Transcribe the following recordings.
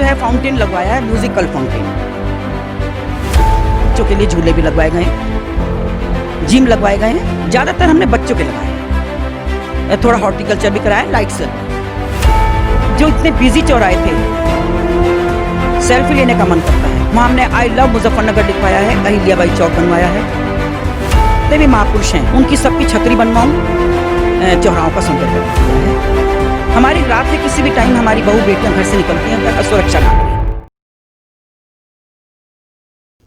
जो है फाउंटेन लगवाया है, म्यूजिकल फाउंटेन। बच्चों के लिए झूले भी लगवाए गए हैं, जिम लगवाए गए हैं, ज़्यादातर हमने बच्चों के लगाए हैं। थोड़ा हॉर्टिकल्चर भी कराया, लाइट से। जो इतने बिजी चौराहे थे, सेल्फी लेने का मन करता है, वहाँ हमने आई लव मुजफ्फरनगर लिखवाया है, अहिल्याबाई चौक बनवाया है। जितने भी महापुरुष हैं उनकी सबकी छतरी बनवाऊँ, चौराहों का सौंदर्य किया है। हमारी रात में किसी भी टाइम हमारी बहू बेटियां घर से निकलती हैं, उनका सुरक्षा ना मिले।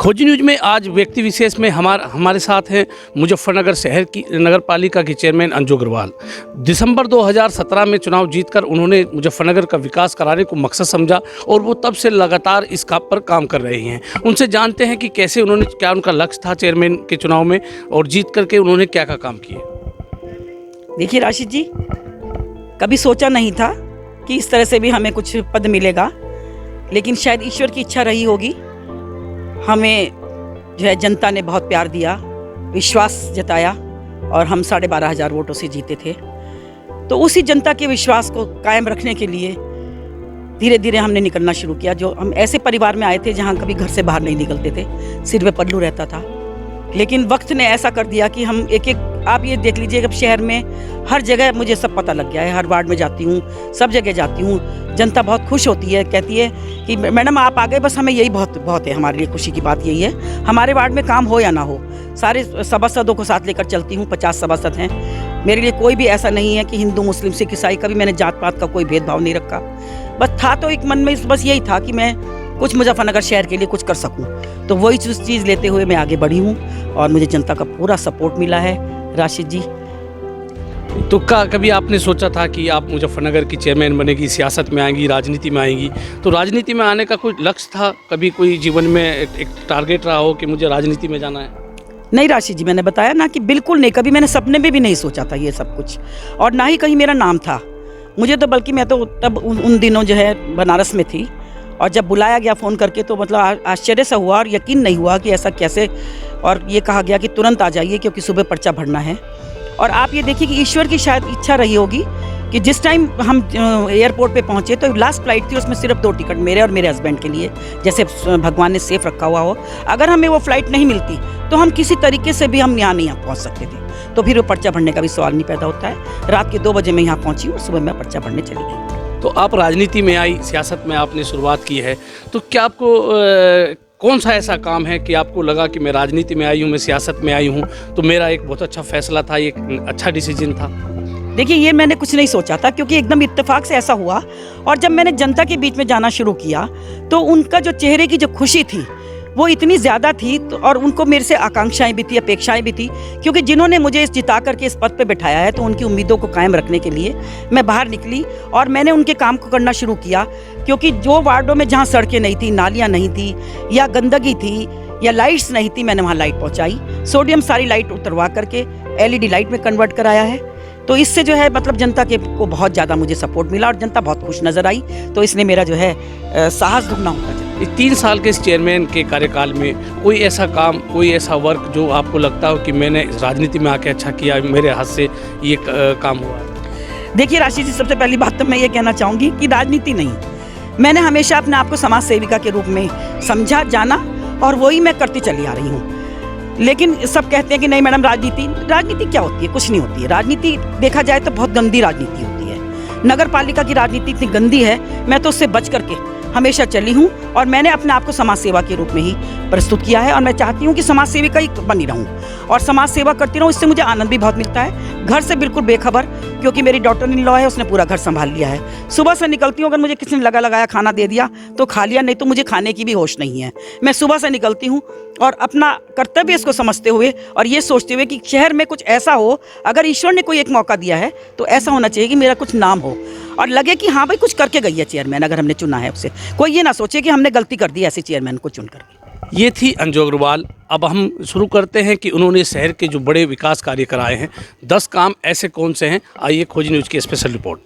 खोजी न्यूज में आज व्यक्ति विशेष में हमारे साथ हैं मुजफ्फरनगर शहर की नगर पालिका के चेयरमैन अंजू अग्रवाल। दिसंबर 2017 में चुनाव जीतकर उन्होंने मुजफ्फरनगर का विकास कराने को मकसद समझा और वो तब से लगातार इस काम पर काम कर रहे हैं। उनसे जानते हैं कि कैसे उन्होंने, क्या उनका लक्ष्य था चेयरमैन के चुनाव में और जीत करके उन्होंने क्या क्या काम किए। देखिए राशिद जी, कभी सोचा नहीं था कि इस तरह से भी हमें कुछ पद मिलेगा, लेकिन शायद ईश्वर की इच्छा रही होगी। हमें जो है जनता ने बहुत प्यार दिया, विश्वास जताया और हम 12,500 वोटों से जीते थे। तो उसी जनता के विश्वास को कायम रखने के लिए धीरे धीरे हमने निकलना शुरू किया। जो हम ऐसे परिवार में आए थे जहाँ कभी घर से बाहर नहीं निकलते थे, सिर पे पल्लू रहता था, लेकिन वक्त ने ऐसा कर दिया कि हम एक एक, आप ये देख लीजिए, अब शहर में हर जगह मुझे सब पता लग गया है। हर वार्ड में जाती हूँ, सब जगह जाती हूँ, जनता बहुत खुश होती है, कहती है कि मैडम आप आ गए, बस हमें यही बहुत बहुत है, हमारे लिए खुशी की बात यही है। हमारे वार्ड में काम हो या ना हो, सारे सभासदों को साथ लेकर चलती हूँ। 50 सभासद हैं। मेरे लिए कोई भी ऐसा नहीं है कि हिंदू मुस्लिम सिख ईसाई, कभी मैंने जात पात का कोई भेदभाव नहीं रखा। बस था तो एक मन में बस यही था कि मैं कुछ मुजफ्फरनगर शहर के लिए कुछ कर सकूं, तो वही चीज़ लेते हुए मैं आगे बढ़ी हूं और मुझे जनता का पूरा सपोर्ट मिला है राशिद जी। तो कभी आपने सोचा था कि आप मुजफ्फरनगर की चेयरमैन बनेगी, सियासत में आएंगी, राजनीति में आएंगी? तो राजनीति में आने का कोई लक्ष्य था, कभी कोई जीवन में एक टारगेट रहा हो कि मुझे राजनीति में जाना है? नहीं राशिद जी, मैंने बताया ना कि बिल्कुल नहीं, कभी मैंने सपने में भी नहीं सोचा था ये सब कुछ, और ना ही कहीं मेरा नाम था। मुझे तो, बल्कि मैं तो तब उन दिनों जो है बनारस में थी, और जब बुलाया गया फ़ोन करके तो मतलब आश्चर्य सा हुआ और यकीन नहीं हुआ कि ऐसा कैसे। और ये कहा गया कि तुरंत आ जाइए क्योंकि सुबह पर्चा भरना है। और आप ये देखिए कि ईश्वर की शायद इच्छा रही होगी कि जिस टाइम हम एयरपोर्ट पे पहुंचे तो लास्ट फ्लाइट थी, उसमें सिर्फ 2 टिकट मेरे और मेरे हस्बैंड के लिए, जैसे भगवान ने सेफ रखा हुआ हो। अगर हमें वो फ्लाइट नहीं मिलती तो हम किसी तरीके से भी हम यहाँ नहीं पहुँच सकते थे, तो फिर वो पर्चा भरने का भी सवाल नहीं पैदा होता है। रात के 2 बजे मैं यहाँ पहुँची और सुबह मैं पर्चा भरने चली गई। तो आप राजनीति में आई, सियासत में आपने शुरुआत की है, तो क्या आपको कौन सा ऐसा काम है कि आपको लगा कि मैं राजनीति में आई हूँ, मैं सियासत में आई हूँ, तो मेरा एक बहुत अच्छा फैसला था, ये एक अच्छा डिसीजन था? देखिए, ये मैंने कुछ नहीं सोचा था, क्योंकि एकदम इत्तेफाक से ऐसा हुआ। और जब मैंने जनता के बीच में जाना शुरू किया तो उनका जो चेहरे की जो खुशी थी वो इतनी ज़्यादा थी, और उनको मेरे से आकांक्षाएं भी थी, अपेक्षाएं भी थी, क्योंकि जिन्होंने मुझे इस जिता करके इस पद पे बिठाया है तो उनकी उम्मीदों को कायम रखने के लिए मैं बाहर निकली और मैंने उनके काम को करना शुरू किया। क्योंकि जो वार्डों में जहाँ सड़कें नहीं थी, नालियाँ नहीं थी, या गंदगी थी, या लाइट्स नहीं थी, मैंने वहाँ लाइट पहुँचाई। सोडियम सारी लाइट उतरवा करके LED लाइट में कन्वर्ट कराया है। तो इससे जो है मतलब जनता के को बहुत ज़्यादा मुझे सपोर्ट मिला और जनता बहुत खुश नज़र आई, तो इसने मेरा जो है साहस दुगना होता चला। इस 3 साल के इस चेयरमैन के कार्यकाल में कोई ऐसा काम, कोई ऐसा वर्क जो आपको लगता हो कि मैंने राजनीति में आके अच्छा किया, मेरे हाथ से ये काम हुआ? देखिए राशिद जी, सबसे पहली बात तो मैं ये कहना चाहूँगी कि राजनीति नहीं, मैंने हमेशा अपने आप को समाज सेविका के रूप में समझा, जाना, और वही मैं करती चली आ रही हूँ। लेकिन सब कहते हैं कि नहीं मैडम राजनीति क्या होती है? कुछ नहीं होती है। राजनीति देखा जाए तो बहुत गंदी राजनीति होती है। नगर पालिका की राजनीति इतनी गंदी है, मैं तो उससे बच करके हमेशा चली हूँ और मैंने अपने आप को समाज सेवा के रूप में ही प्रस्तुत किया है, और मैं चाहती हूँ कि समाज सेविका ही बनी रहूँ और समाज सेवा करती रहूँ। इससे मुझे आनंद भी बहुत मिलता है, घर से बिल्कुल बेखबर, क्योंकि मेरी डॉटर इन लॉ है, उसने पूरा घर संभाल लिया है। सुबह से निकलती हूँ, अगर मुझे किसी ने लगाया खाना दे दिया तो खा लिया, नहीं तो मुझे खाने की भी होश नहीं है। मैं सुबह से निकलती हूँ और अपना कर्तव्य इसको समझते हुए और ये सोचते हुए कि शहर में कुछ ऐसा हो, अगर ईश्वर ने कोई एक मौका दिया है तो ऐसा होना चाहिए कि मेरा कुछ नाम हो और लगे कि हाँ भाई कुछ करके गई है चेयरमैन, अगर हमने चुना है उससे। कोई ये ना सोचे कि हमने गलती कर दी ऐसे चेयरमैन को चुन कर। ये थी अंजू अग्रवाल। अब हम शुरू करते हैं कि उन्होंने शहर के जो बड़े विकास कार्य कराए हैं, 10 काम ऐसे कौन से हैं। आइए खोजी न्यूज़ की स्पेशल रिपोर्ट।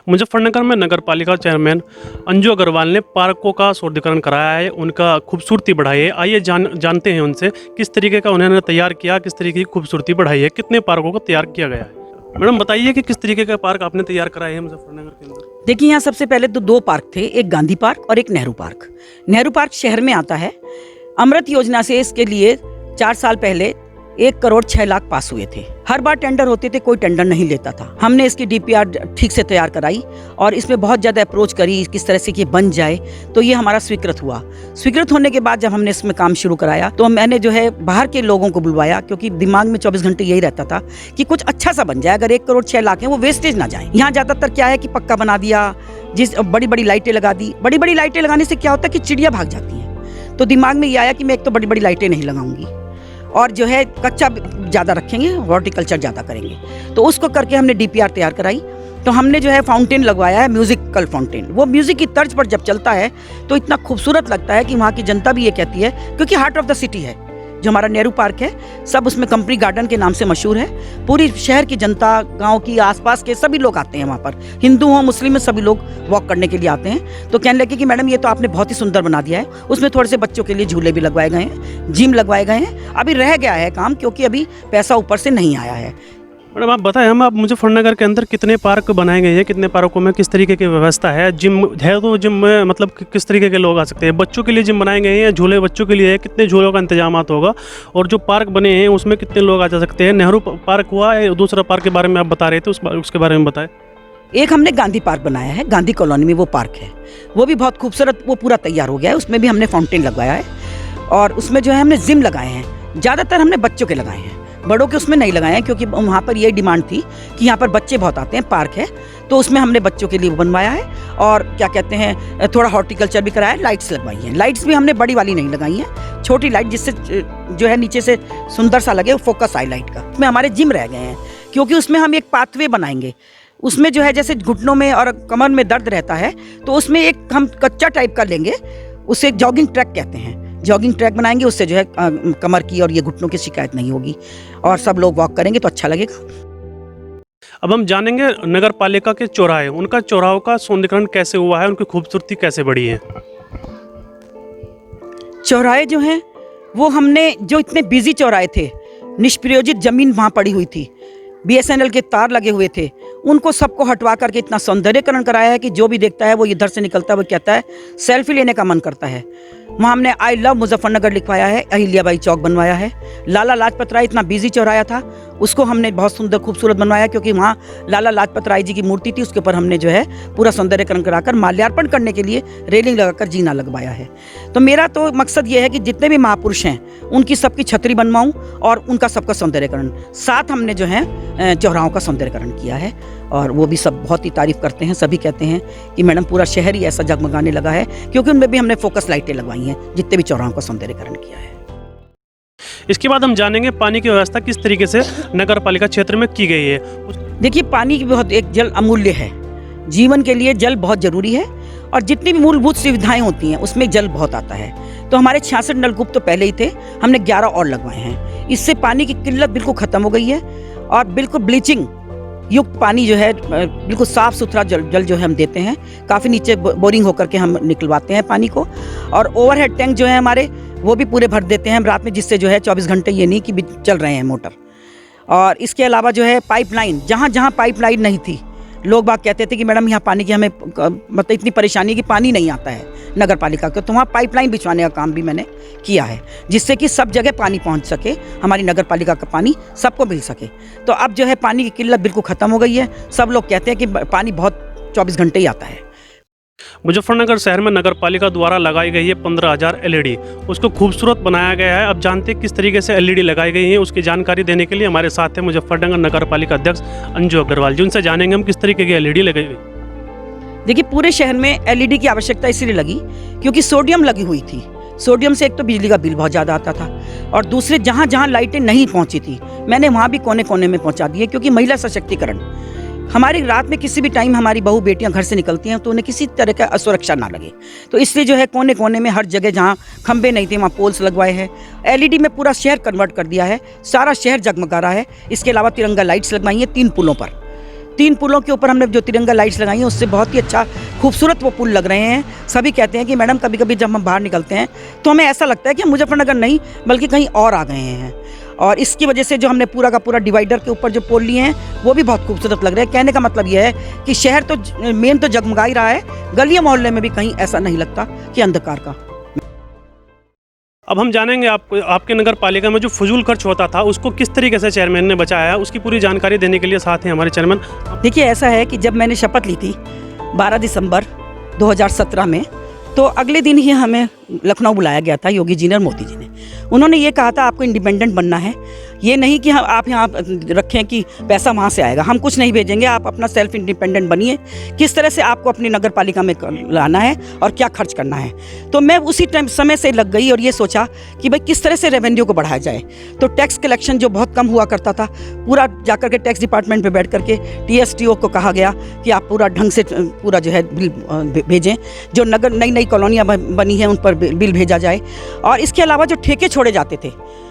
मुजफ्फरनगर में नगर पालिका चेयरमैन अंजू अग्रवाल ने पार्कों का सौंदर्यीकरण कराया है, उनका खूबसूरती बढ़ाई है। आइए जानते हैं उनसे किस तरीके का उन्होंने तैयार किया, किस तरीके की खूबसूरती बढ़ाई है, कितने पार्कों को तैयार किया गया है। मैडम बताइए कि किस तरीके का पार्क आपने तैयार कराए हैं मुजफ्फरनगर के अंदर। देखिए, यहाँ सबसे पहले तो 2 पार्क थे, एक गांधी पार्क और एक नेहरू पार्क। नेहरू पार्क शहर में आता है। अमृत योजना से इसके लिए 4 साल पहले 1 करोड़ 6 लाख पास हुए थे। हर बार टेंडर होते थे, कोई टेंडर नहीं लेता था। हमने इसकी डीपीआर ठीक से तैयार कराई और इसमें बहुत ज़्यादा अप्रोच करी किस तरह से कि बन जाए, तो ये हमारा स्वीकृत हुआ। स्वीकृत होने के बाद जब हमने इसमें काम शुरू कराया तो मैंने जो है बाहर के लोगों को बुलवाया, क्योंकि दिमाग में 24 घंटे यही रहता था कि कुछ अच्छा सा बन जाए। अगर 1 करोड़ 6 लाख है वो वेस्टेज ना जाए। यहाँ ज़्यादातर क्या है कि पक्का बना दिया, बड़ी बड़ी लाइटें लगा दी। बड़ी बड़ी लाइटें लगाने से क्या होता है कि चिड़िया भाग जाती हैं। तो दिमाग में ये आया कि मैं एक तो बड़ी बड़ी लाइटें नहीं लगाऊंगी और जो है कच्चा ज़्यादा रखेंगे, हॉर्टिकल्चर ज़्यादा करेंगे। तो उसको करके हमने डीपीआर तैयार कराई। तो हमने जो है फाउंटेन लगवाया है, म्यूजिकल फाउंटेन। वो म्यूजिक की तर्ज पर जब चलता है तो इतना खूबसूरत लगता है कि वहाँ की जनता भी ये कहती है, क्योंकि हार्ट ऑफ द सिटी है जो हमारा नेहरू पार्क है, सब उसमें कंपनी गार्डन के नाम से मशहूर है। पूरी शहर की जनता, गांव की, आसपास के सभी लोग आते हैं वहाँ पर, हिंदू हो मुस्लिम हो, सभी लोग वॉक करने के लिए आते हैं। तो कहने लगे कि मैडम ये तो आपने बहुत ही सुंदर बना दिया है। उसमें थोड़े से बच्चों के लिए झूले भी लगवाए गए हैं, जिम लगवाए गए हैं। अभी रह गया है काम, क्योंकि अभी पैसा ऊपर से नहीं आया है। मैडम आप बताएं, हम आप मुजफ्फरनगर के अंदर कितने पार्क बनाए गए हैं, कितने पार्कों में किस तरीके की व्यवस्था है? जिम है तो जिम में मतलब किस तरीके के लोग आ सकते हैं? बच्चों के लिए जिम बनाए गए हैं, झूले बच्चों के लिए है, कितने झूलों का इंतजाम होगा? और जो पार्क बने हैं उसमें कितने लोग आ जा सकते हैं? नेहरू पार्क हुआ है, दूसरा पार्क के बारे में आप बता रहे थे, उसके बारे में बताएं। एक हमने गांधी पार्क बनाया है, गांधी कॉलोनी में वो पार्क है, वो भी बहुत खूबसूरत, वो पूरा तैयार हो गया है। उसमें भी हमने फाउंटेन लगवाया है और उसमें जो है हमने जिम लगाए हैं। ज़्यादातर हमने बच्चों के लगाए हैं, बड़ों के उसमें नहीं लगाए हैं, क्योंकि वहाँ पर ये डिमांड थी कि यहाँ पर बच्चे बहुत आते हैं, पार्क है, तो उसमें हमने बच्चों के लिए बनवाया है। और क्या कहते हैं, थोड़ा हॉर्टिकल्चर भी कराया है, लाइट्स लगवाई हैं। लाइट्स भी हमने बड़ी वाली नहीं लगाई हैं, छोटी लाइट, जिससे जो है नीचे से सुंदर सा लगे, फोकस आए लाइट का। उसमें हमारे जिम रह गए हैं, क्योंकि उसमें हम एक पाथवे बनाएंगे। उसमें जो है जैसे घुटनों में और कमर में दर्द रहता है, तो उसमें एक हम कच्चा टाइप का लेंगे, उसे जॉगिंग ट्रैक कहते हैं। जॉगिंग ट्रैक बनाएंगे, उससे जो है कमर की और ये घुटनों की शिकायत नहीं होगी और सब लोग वॉक करेंगे तो अच्छा लगेगा। अब हम जानेंगे नगर पालिका के चौराहे, उनका चौराहों का सौंदर्यीकरण कैसे हुआ है, उनकी खूबसूरती कैसे बढ़ी है? चौराहे जो हैं वो हमने, जो इतने बिजी चौराहे थे, निष्प्रयोजित जमीन वहाँ पड़ी हुई थी, BSNL के तार लगे हुए थे, उनको सबको हटवा करके इतना सौंदर्यीकरण कराया है कि जो भी देखता है वो इधर से निकलता है वो कहता है सेल्फी लेने का मन करता है। वहाँ हमने आई लव मुजफ्फरनगर लिखवाया है, अहिल्याबाई चौक बनवाया है। लाला लाजपत राय इतना बिजी चौराहा था, उसको हमने बहुत सुंदर खूबसूरत बनवाया, क्योंकि वहाँ लाला लाजपत राय जी की मूर्ति थी, उसके ऊपर हमने जो है पूरा सौंदर्यीकरण कराकर माल्यार्पण करने के लिए रेलिंग लगाकर जीना लगवाया है। तो मेरा तो मकसद ये है कि जितने भी महापुरुष हैं उनकी सबकी छतरी बनवाऊँ और उनका सबका सौंदर्यीकरण, साथ हमने जो है चौराहों का सौंदर्यीकरण किया है। और वो भी सब बहुत ही तारीफ करते हैं, सभी कहते हैं कि मैडम पूरा शहर ही ऐसा जगमगाने लगा है, क्योंकि उनमें भी हमने फोकस लाइटें लगवाई हैं, जितने भी चौराहों का सौंदर्यीकरण किया है। इसके बाद हम जानेंगे पानी की व्यवस्था किस तरीके से नगर पालिका क्षेत्र में की गई है। देखिए, पानी की बहुत, एक जल अमूल्य है, जीवन के लिए जल बहुत जरूरी है और जितनी भी मूलभूत सुविधाएं होती हैं उसमें जल बहुत आता है। तो हमारे 66 नलकूप तो पहले ही थे, हमने 11 और लगवाए हैं। इससे पानी की किल्लत बिल्कुल खत्म हो गई है और बिल्कुल ब्लीचिंग युक्त पानी जो है, बिल्कुल साफ सुथरा जल जो है हम देते हैं। काफ़ी नीचे बोरिंग होकर के हम निकलवाते हैं पानी को, और ओवरहेड टैंक जो है हमारे वो भी पूरे भर देते हैं हम रात में, जिससे जो है 24 घंटे ये नहीं कि चल रहे हैं मोटर। और इसके अलावा जो है पाइपलाइन, जहाँ जहाँ पाइपलाइन नहीं थी, लोग बात कहते थे कि मैडम यहाँ पानी की हमें मतलब इतनी परेशानी है कि पानी नहीं आता है नगर पालिका को, तो वहाँ पाइपलाइन बिछवाने का काम भी मैंने किया है, जिससे कि सब जगह पानी पहुँच सके, हमारी नगर पालिका का पानी सबको मिल सके। तो अब जो है पानी की किल्लत बिल्कुल ख़त्म हो गई है। सब लोग कहते हैं कि पानी बहुत 24 घंटे ही आता है। मुजफ्फरनगर शहर में नगर पालिका द्वारा लगाई गई है 15,000 LED, उसको खूबसूरत बनाया गया है। अब जानते हैं किस तरीके से LED लगाई गई है, उसकी जानकारी देने के लिए हमारे साथ है मुजफ्फरनगर नगर पालिका अध्यक्ष अंजू अग्रवाल जी। उनसे जानेंगे हम किस तरीके की LED लगाई गई। देखिए, पूरे शहर में LED की आवश्यकता इसलिए लगी क्योंकि सोडियम लगी हुई थी। सोडियम से एक तो बिजली का बिल बहुत ज़्यादा आता था, और दूसरे जहाँ जहाँ लाइटें नहीं पहुँची थी मैंने वहाँ भी कोने कोने में पहुँचा दी है, क्योंकि महिला सशक्तिकरण, हमारी रात में किसी भी टाइम हमारी बहू बेटियां घर से निकलती हैं तो उन्हें किसी तरह का असुरक्षा ना लगे, तो इसलिए जो है कोने कोने में हर जगह जहां खंबे नहीं थे वहां पोल्स लगवाए हैं। LED में पूरा शहर कन्वर्ट कर दिया है, सारा शहर जगमगा रहा है। इसके अलावा तिरंगा लाइट्स लगवाई हैं 3 पुलों पर, 3 पुलों के ऊपर हमने जो तिरंगा लाइट्स लगाई हैं उससे बहुत ही अच्छा खूबसूरत वो पुल लग रहे हैं। सभी कहते हैं कि मैडम कभी कभी जब हम बाहर निकलते हैं तो हमें ऐसा लगता है कि हम मुजफ्फरनगर नहीं बल्कि कहीं और आ गए हैं। और इसकी वजह से जो हमने पूरा का पूरा डिवाइडर के ऊपर जो पोल लिए हैं वो भी बहुत खूबसूरत लग रहे हैं। कहने का मतलब ये है कि शहर तो मेन तो जगमगा ही रहा है, गलियों मोहल्ले में भी कहीं ऐसा नहीं लगता कि अंधकार का। अब हम जानेंगे आपके नगर पालिका में जो फजूल खर्च होता था उसको किस तरीके से चेयरमैन ने बचाया है, उसकी पूरी जानकारी देने के लिए साथ हैं हमारे चेयरमैन। देखिए ऐसा है कि जब मैंने शपथ ली थी 12 दिसंबर 2017 में, तो अगले दिन ही हमें लखनऊ बुलाया गया था योगी जी ने और मोदी जी ने। उन्होंने ये कहा था आपको इंडिपेंडेंट बनना है, ये नहीं कि आप यहाँ रखें कि पैसा वहाँ से आएगा, हम कुछ नहीं भेजेंगे, आप अपना सेल्फ इंडिपेंडेंट बनिए, किस तरह से आपको अपनी नगर पालिका में लाना है और क्या खर्च करना है। तो मैं उसी समय से लग गई और ये सोचा कि भाई किस तरह से रेवेन्यू को बढ़ाया जाए। तो टैक्स कलेक्शन जो बहुत कम हुआ करता था, पूरा जाकर के टैक्स डिपार्टमेंट पर बैठ करके TSTO को कहा गया कि आप पूरा ढंग से पूरा जो है बिल भेजें, जो नगर नई कॉलोनियाँ बनी हैं उन पर बिल भेजा जाए। और इसके अलावा जो ठेके छोड़े जाते थे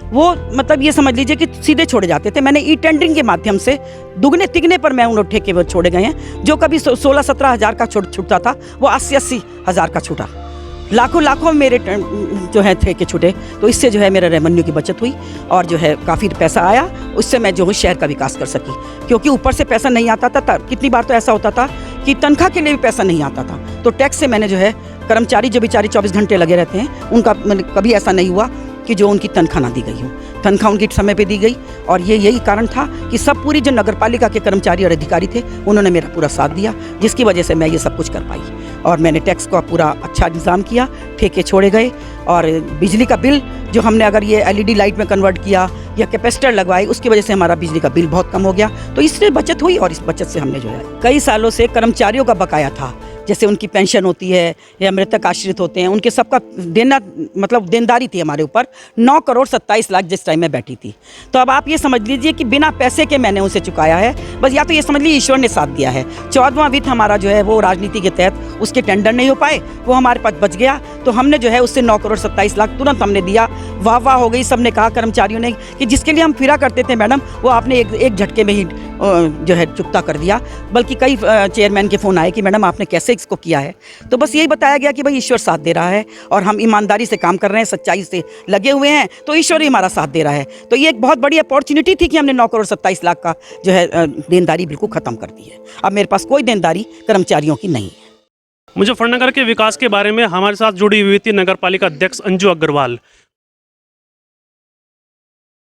वो मतलब ये समझ लीजिए कि सीधे छोड़े जाते थे। मैंने टेंडरिंग के माध्यम से दुगने तिगने पर मैं उन ठेके वो छोड़े गए हैं। जो कभी 16-17 हज़ार का छूटता था वो 80-80 हज़ार का छूटा। लाखों मेरे जो है ठेके छूटे। तो इससे जो है मेरा रेवेन्यू की बचत हुई और जो है काफ़ी पैसा आया, उससे मैं जो है शहर का विकास कर सकी। क्योंकि ऊपर से पैसा नहीं आता था, कितनी बार तो ऐसा होता था कि तनख्वाह के लिए भी पैसा नहीं आता था। तो टैक्स से मैंने जो है कर्मचारी जो बेचारे 24 घंटे लगे रहते हैं उनका कभी ऐसा नहीं हुआ कि जो उनकी तनख्वाह ना दी गई हो, तनख्वाह उनकी समय पे दी गई। और यही कारण था कि सब पूरी जो नगर पालिका के कर्मचारी और अधिकारी थे उन्होंने मेरा पूरा साथ दिया, जिसकी वजह से मैं ये सब कुछ कर पाई। और मैंने टैक्स का पूरा अच्छा इंतजाम किया, ठेके छोड़े गए। और बिजली का बिल जो हमने अगर ये LED लाइट में कन्वर्ट किया या कैपेसिटर लगवाई, उसकी वजह से हमारा बिजली का बिल बहुत कम हो गया। तो इससे बचत हुई और इस बचत से हमने जो है कई सालों से कर्मचारियों का बकाया था, जैसे उनकी पेंशन होती है या मृतक आश्रित होते हैं, उनके सबका देना मतलब देनदारी थी हमारे ऊपर 9 करोड़ 27 लाख जिस टाइम में बैठी थी। तो अब आप ये समझ लीजिए कि बिना पैसे के मैंने उनसे चुकाया है। बस या तो ये समझ लीजिए ईश्वर ने साथ दिया है। 14वां वित्त हमारा जो है वो राजनीति के तहत उसके टेंडर नहीं हो पाए, वो हमारे पास बच गया। तो हमने जो है उससे 9 करोड़ 27 लाख तुरंत हमने दिया। वाह हो गई, सबने कहा कर्मचारियों ने कि जिसके लिए हम फिरा करते थे मैडम, वो आपने एक झटके में ही जो है चुकता कर दिया। बल्कि कई चेयरमैन के फ़ोन आए कि मैडम आपने कैसे इसको किया है। तो बस यही बताया गया कि भाई ईश्वर साथ दे रहा है और हम ईमानदारी से काम कर रहे हैं, सच्चाई से लगे हुए हैं, तो ईश्वर ही हमारा साथ दे रहा है। तो ये एक बहुत बड़ी अपॉर्चुनिटी थी कि हमने 9 करोड़ 27 लाख का जो है देनदारी बिल्कुल ख़त्म कर दी है। अब मेरे पास कोई देनदारी कर्मचारियों की नहीं है। मुजफ्फरनगर के विकास के बारे में हमारे साथ जुड़ी हुई थी नगर पालिका अध्यक्ष अंजू अग्रवाल।